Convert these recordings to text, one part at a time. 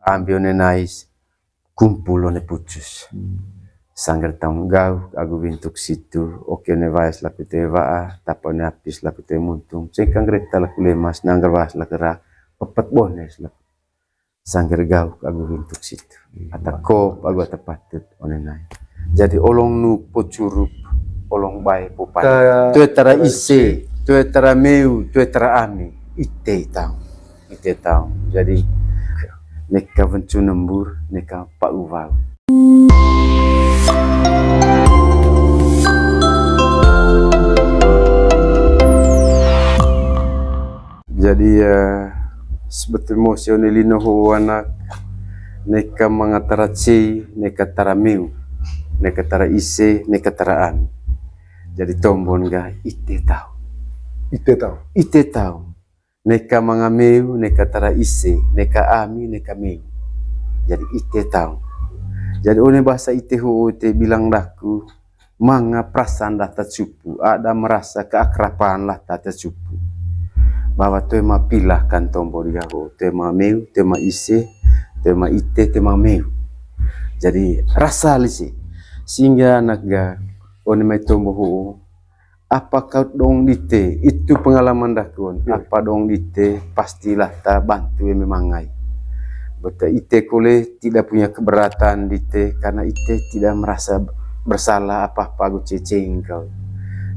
ambil one nais kumpul one pucus sangger taung gau agu bintuk situ oke ne vais laku te waa tapone apis laku te muntung cengkang greta laku lemas nangger was laku ra pepet bones laku sangger gau agu bintuk situ ata kop agu ata patut one nai jadi olong nu pocurup olong bae popan tu tara ise tu tara meu tu tara ami ite taung jadi neka vencu nembur neka pak uwau jadi sebetulnya motion lino ho anak neka mangatara ci neka tara meu neka tara ise neka tara ami jadi tombon ga ite tahu neka mangameu neka tara ise neka ami neka meu jadi ite tahu jadi one bahasa ite ho te bilang daku manga perasaan dah tercupu ada merasa keakraban lah tak tercupu bahwa tu ma pilahkan tombol dia ho tema meu tema ise tema ite tema meu jadi rasa lisi sehingga anak ga one mai tombol ho apa kau dong dite itu pengalaman dakun apa dong dite pastilah tak bantu memangai betul ite kole tidak punya keberatan dite karena ite tidak merasa bersalah apa-apa gu cecing kau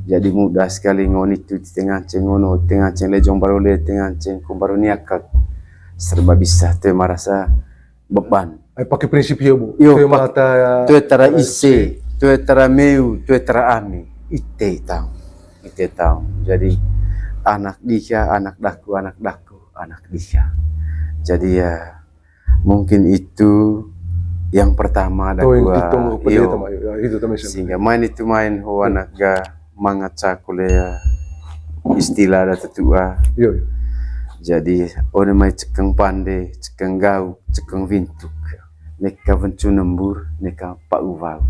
jadi mudah sekali ngon itu di tengah cengono tengah ceng lejong baru le tengah ceng kum baru niakat serba bisa tu merasa beban pakai prinsip ya bu tu tara ise tu tara meu tu tara ami ite tahu jadi anak dia anak daku anak dia jadi ya mungkin itu yang pertama daku sehingga main ho anak ga mangaca kuliah istilah ada tetua jadi orang mai cekeng pande cekeng gau cekeng vintuk neka vencu nembur neka pak uwau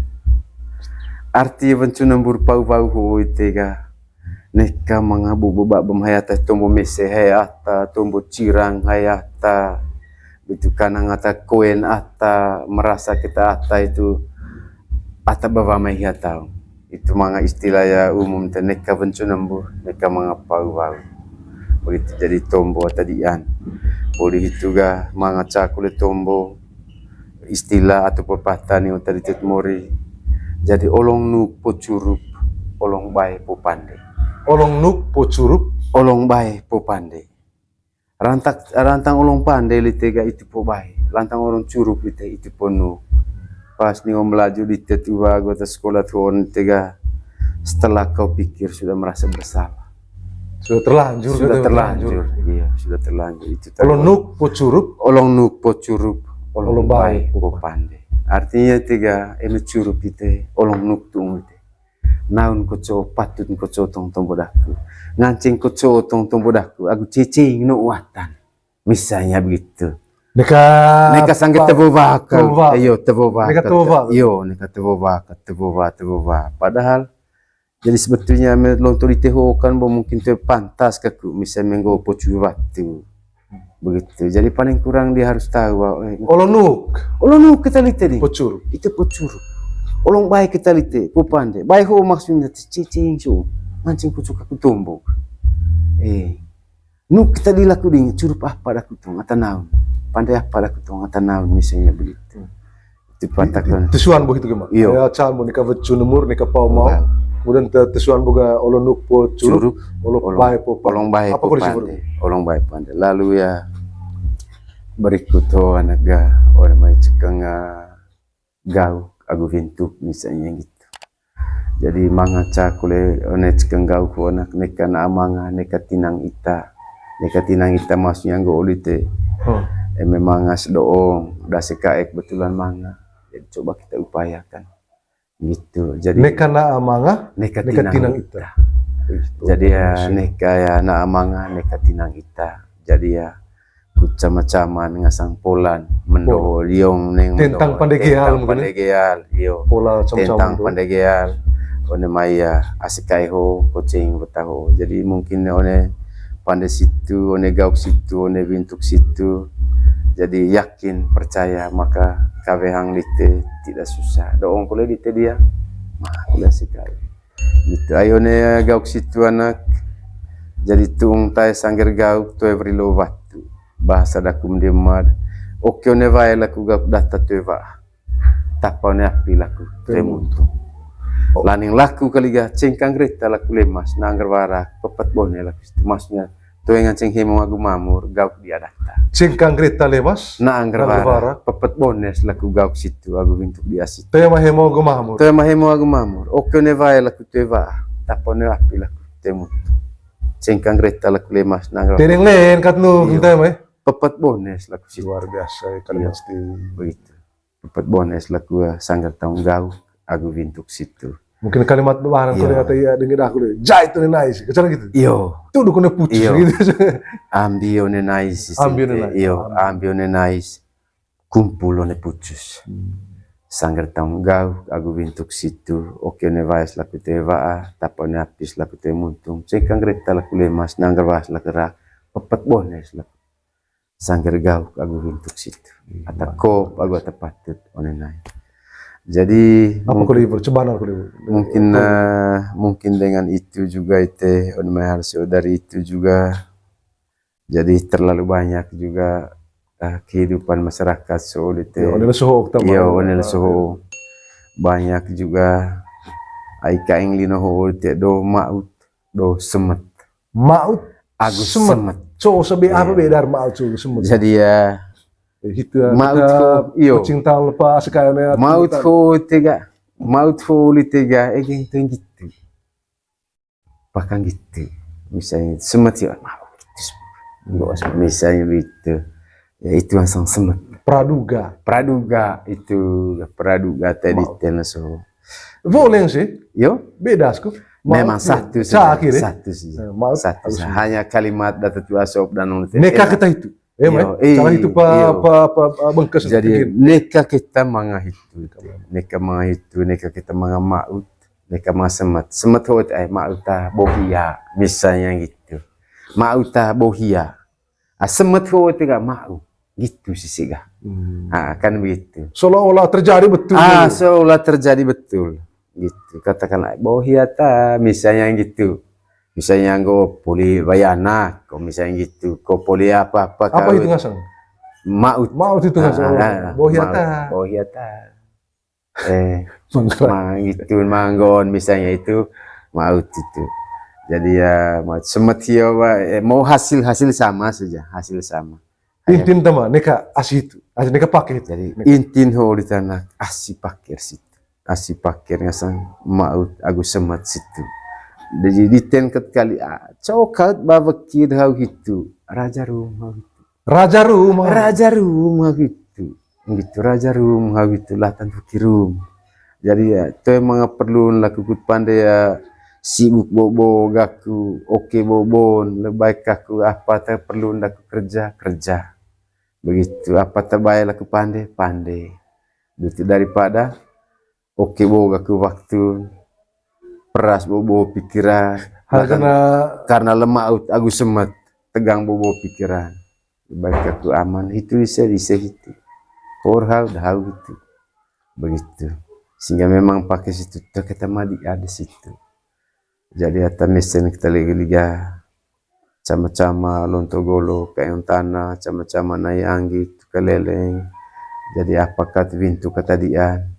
arti vencu nembur pak uwau ho itega neka mangabu bebak bemhayata tombo mese hayata tombo cirang hayata itu kanang ata koen ata merasa kita ata itu ata bawa mai hatau itu manga istilah ya umum neka vencu nembur neka mangapa uwau begitu jadi tombo tadian boleh itu ga manga cakule tombo istilah atau pepatah ni tadi mori jadi olong nu pocurup olong bae popande olong nuk pocurup olong bae popande rantang olong pandai litega itu po bae lantang olong curup lite itu ponu pas ni om melaju di tetua gota sekolah tuon tega setelah kau pikir sudah merasa bersalah sudah terlanjur iya sudah terlanjur itu olong nuk pocurup olong bae popande artinya tega eme curup ite olong nuk tung ite naun koco patut koco tong tombodaku ngancing koco tong tombodaku aku cicing no watan misalnya begitu neka sangge tebobaka ayo tebobaka neka tebobaka padahal jadi sebetulnya melontor ite ho kan mungkin tu pantas kaku misalnya menggo pocu waktu begitu jadi paling kurang dia harus tahu olong nuk kita lite ni pocurup itu pocurup olong baik kita lite popande baik ho maksudnya cicing so mancing kucuk aku tombo nuk kita dilaku ding curup apa daku tong atanaun pandai apa daku tong atanaun misalnya begitu itu pantakan tesuan begitu gimana ya cal mo nika vencu nembur nika pau mau kemudian tesuan boga olong nuk pocurup olong bae popande olong bae pande lalu ya berikut ho anak ga orang mai cekeng gau agu vintuk misalnya gitu jadi mangaca kule one cekeng gau ko anak neka na amanga neka tinang ita maksudnya go olite memang ngas doong dase kaek betulan manga jadi coba kita upayakan gitu jadi neka na amanga neka tinang ita jadi ya neka ya na amanga neka tinang ita jadi ya kucama-caman ngasang polan mendo liong neng tentang pandegeal iyo pola tentang pandegeal one maya asikai ho kucing betaho jadi mungkin one pande situ one gauk situ one bintuk situ Jadi yakin, percaya, maka kawehang dite tidak susah. Doong kule dite dia, mudah sekali. Gitu. Ayo ne gauk situ anak. Jadi tuung tai sangger gauk tu every lo watu. Bahasa dakum dia mad. Oke ne vai laku gauk data tu eva. Tapau ne api laku temuntu. Laning laku kaliga cengkang greta laku lemas nangger warak pepat bone laku masnya. Tu yang ceng hemo agu mamur gauk dia data. Cengkang Greta lemas Na anggar wara pepet bones laku gauk situ agu bintuk dia situ. Teu mahemo gumamur. Teu mahemo agu mamur. Oke ne vai laku teva. Tapone api laku temu. Cengkang Greta laku lemas na anggar. Teneng len katnu kita mah. Pepet bones laku situ. Luar biasa kalian pasti Begitu. Pepet bones laku sanggar taung gauk agu bintuk situ. Mungkin kalimat barang kau kata ya dengan aku deh. Jai tu nice. Kecuali gitu. Iyo. Tuh dukun putus gitu. Ambio ne nice. Ambio ne nice. Iyo. Ambio ne nice. Kumpulo ne putus. Sanggar taung gauk agu bintuk situ. Oke ne vais laku teva. Tapo ne apis laku te muntung. Cengkang Greta laku lemas. Nanggar vas laku rak. Pepet bones laku. Sanggar gauk agu bintuk situ. Ata kop agu ata patut. One nice. Jadi apa kau libur cobaan kau libur mungkin dengan itu juga itu on my dari itu juga jadi terlalu banyak juga kehidupan masyarakat sulit onel soho onel soho banyak juga aika inglino ho do maut do semet agus semet so sebe apa beda maut so semet jadi ya itu maut iyo cinta lupa sekalian maut ho litega egeng tuh gitu bahkan gitu misalnya semet ya maut misalnya gitu ya itu langsung semet praduga itu praduga tadi tenaso boleh sih yo beda sku memang satu saja hanya kalimat data tua sop dan neka kita itu cara itu bengkes jadi neka kita mangahitu neka kita mangamaut neka masemat semat hot mauta bohia misalnya gitu mauta bohia semat hot enggak mau gitu sih gak kan begitu seolah-olah terjadi betul seolah terjadi betul gitu katakanlah bohia ta misalnya gitu misalnya go poli bayana, kau misalnya gitu, kau poli apa itu ngasang? Maut itu ngasang. Bohiata. Gitu manggon misalnya itu maut itu. Jadi ya semetio mau hasil sama saja, hasil sama. Intin tema neka asi itu, neka pakai. Jadi intin ho di tanah asi pakir situ, asi pakir ngasang maut agus semat situ. Jadi ditenket kali cokat babakir hau itu raja rumah gitu raja rumah gitu latan fikirum jadi ya itu emang perlu lakukan pandai ya sibuk bobo gaku oke bobon lebih kaku apa tak perlu laku kerja begitu apa terbaik laku pandai itu daripada oke bobo gaku waktu peras bobo pikiran karena lemah agus semat tegang bobo pikiran baik aku aman itu bisa itu korhau dah itu begitu sehingga memang pakai situ kita madi ada situ jadi atas mesin kita liga sama-sama lontogolo kayak tanah sama-sama nayanggi keleleng jadi apakah pintu kata dia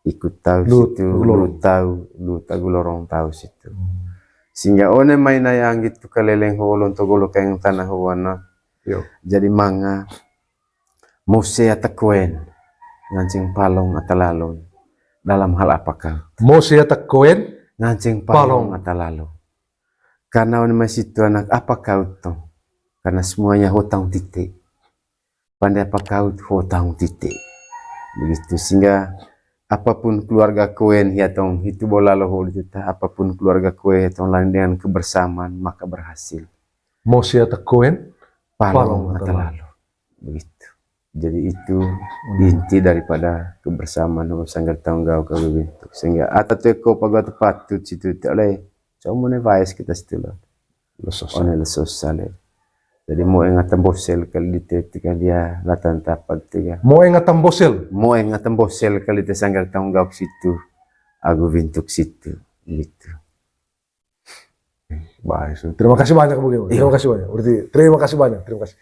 ikut tahu situ, lu tahu lorong tahu situ. Sehingga one main yang gitu keleleng holon togolo kayak tanah wana. Jadi manga mose atakuen ngancing palong atalalon dalam hal apakah? Mose atakuen ngancing palong atalalon. Karena one masih itu anak apa kau tuh? Karena semuanya hutang titik. Pandai apa kau hutang titik. Begitu sehingga apapun keluarga koen hiatong itu bola lohol itu apapun keluarga koen hiatong lain dengan kebersamaan maka berhasil. Mosia koen palong lalu begitu. Jadi itu inti daripada kebersamaan sanggar tanggal kalau begitu. Sehingga atau pagatu patut situ oleh cuma ne vais kita setelah. One lesos sale. Jadi mau ingatan bosel kali ketika dia latan tapat tiga. Mau ingatan bosel. Mau ingatan bosel kali te sanggar tanggung jawab situ. Aku bintuk situ gitu. Baik. Terima kasih banyak Bu Gema. Terima kasih banyak. Berarti terima kasih banyak. Terima kasih.